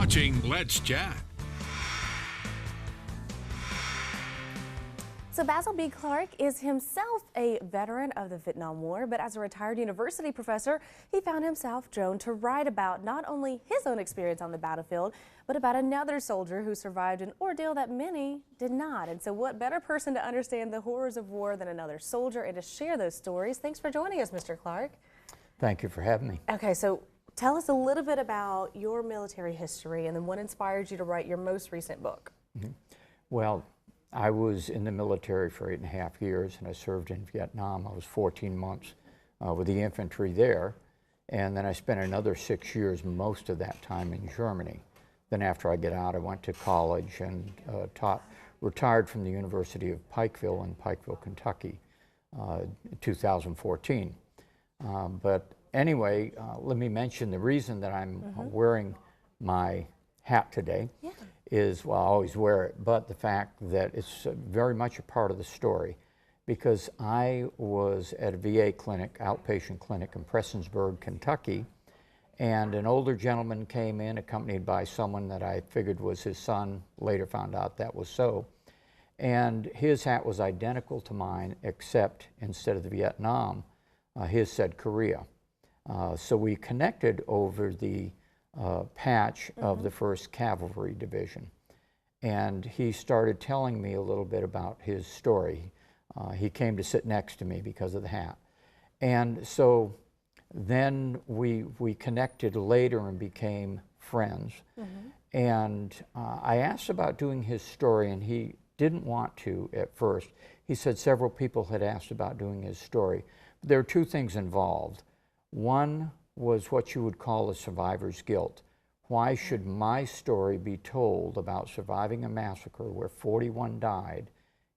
watching Let's Chat. So Basil B. Clark is himself a veteran of the Vietnam War, but as a retired university professor, he found himself drawn to write about not only his own experience on the battlefield, but about another soldier who survived an ordeal that many did not. And so what better person to understand the horrors of war than another soldier and to share those stories? Thanks for joining us, Mr. Clark. Thank you for having me. Okay, so tell us a little bit about your military history and then what inspired you to write your most recent book. Well, I was in the military for 8.5 years, and I served in Vietnam. I was 14 months with the infantry there, and then I spent another 6 years, most of that time in Germany. Then after I get out, I went to college and retired from the University of Pikeville in Pikeville, Kentucky, in 2014. But anyway, let me mention the reason that I'm wearing my hat today. Is, well, I always wear it, but the fact that it's very much a part of the story, because I was at a VA clinic, outpatient clinic in Prestonsburg, Kentucky, and an older gentleman came in accompanied by someone that I figured was his son, later found out that was so, and his hat was identical to mine, except instead of the Vietnam, his said Korea. So we connected over the patch of the 1st Cavalry Division. And he started telling me a little bit about his story. He came to sit next to me because of the hat. And so then we connected later and became friends. And I asked about doing his story, and he didn't want to at first. He said several people had asked about doing his story. There are two things involved. One was what you would call a survivor's guilt. Why should my story be told about surviving a massacre where 41 died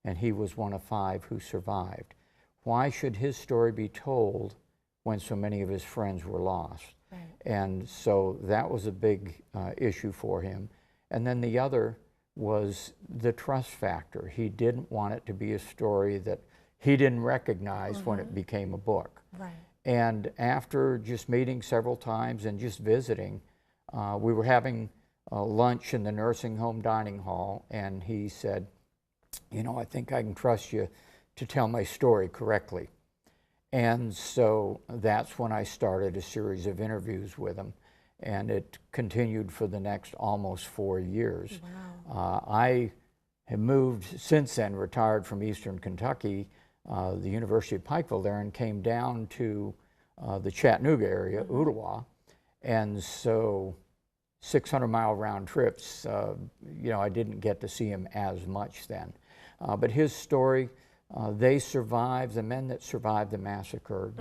and he was one of 5 who survived? Why should his story be told when so many of his friends were lost? Right. And so that was a big issue for him. And then the other was the trust factor. He didn't want it to be a story that he didn't recognize when it became a book. Right. And after just meeting several times and just visiting, we were having lunch in the nursing home dining hall, and he said, you know, I think I can trust you to tell my story correctly. And so that's when I started a series of interviews with him, and it continued for the next almost 4 years. Wow. I have moved since then, retired from Eastern Kentucky, the University of Pikeville there, and came down to the Chattanooga area, Ooltewah, and so 600-mile round trips, you know, I didn't get to see him as much then. But his story, they survived, the men that survived the massacre,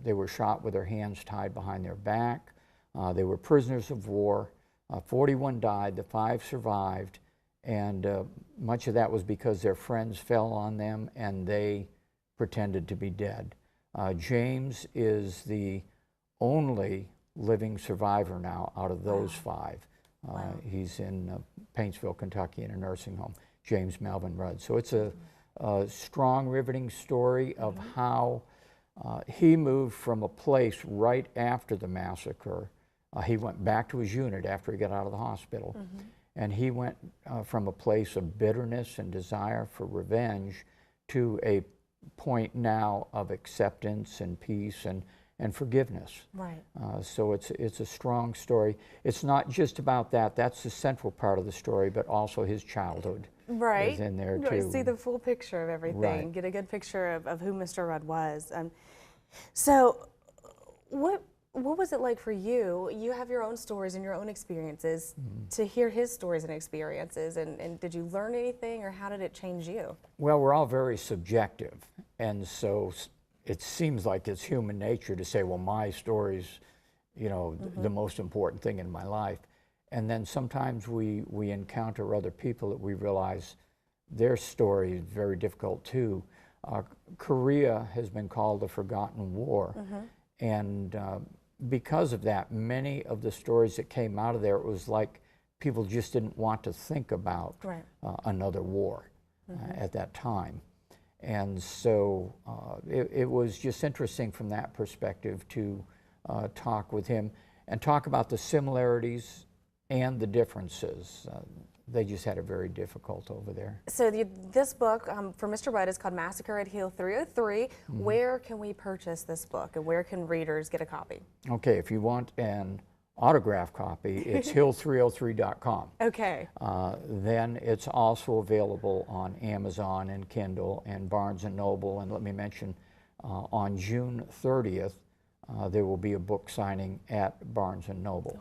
they were shot with their hands tied behind their back. They were prisoners of war. 41 died, the 5 survived, and much of that was because their friends fell on them and they pretended to be dead. James is the only living survivor now out of those 5. Wow. He's in Paintsville, Kentucky in a nursing home, James Melvin Rudd. So it's a strong, riveting story of how he moved from a place right after the massacre. He went back to his unit after he got out of the hospital. And he went from a place of bitterness and desire for revenge to a point now of acceptance and peace and forgiveness. Right. So it's a strong story. It's not just about that. That's the central part of the story, but also his childhood is in there too. Right. See the full picture of everything. Right. Get a good picture of who Mr. Rudd was. So what was it like for you? You have your own stories and your own experiences. To hear his stories and experiences, and did you learn anything, or how did it change you? Well, we're all very subjective, and so it seems like it's human nature to say, well, my story's, you know, the most important thing in my life. And then sometimes we encounter other people that we realize their story is very difficult too. Korea has been called the forgotten war. And because of that, many of the stories that came out of there, it was like people just didn't want to think about another war at that time. And so it was just interesting from that perspective to talk with him and talk about the similarities and the differences. They just had it very difficult over there. So this book for Mr. Rudd is called Massacre at Hill 303. Where can we purchase this book, and where can readers get a copy? Okay, if you want an autograph copy, it's hill303.com. Okay. Then it's also available on Amazon and Kindle and Barnes & Noble. And let me mention, on June 30th, there will be a book signing at Barnes & Noble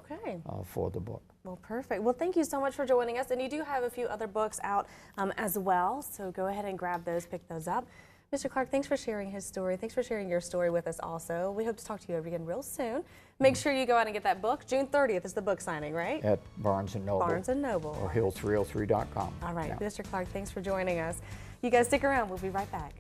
for the book. Well, perfect. Well, thank you so much for joining us. And you do have a few other books out as well, so go ahead and grab those, pick those up. Mr. Clark, thanks for sharing his story. Thanks for sharing your story with us also. We hope to talk to you again real soon. Make sure you go out and get that book. June 30th is the book signing, right? At Barnes & Noble. Barnes & Noble. Or hill303.com. All right, Yeah. Mr. Clark, thanks for joining us. You guys stick around. We'll be right back.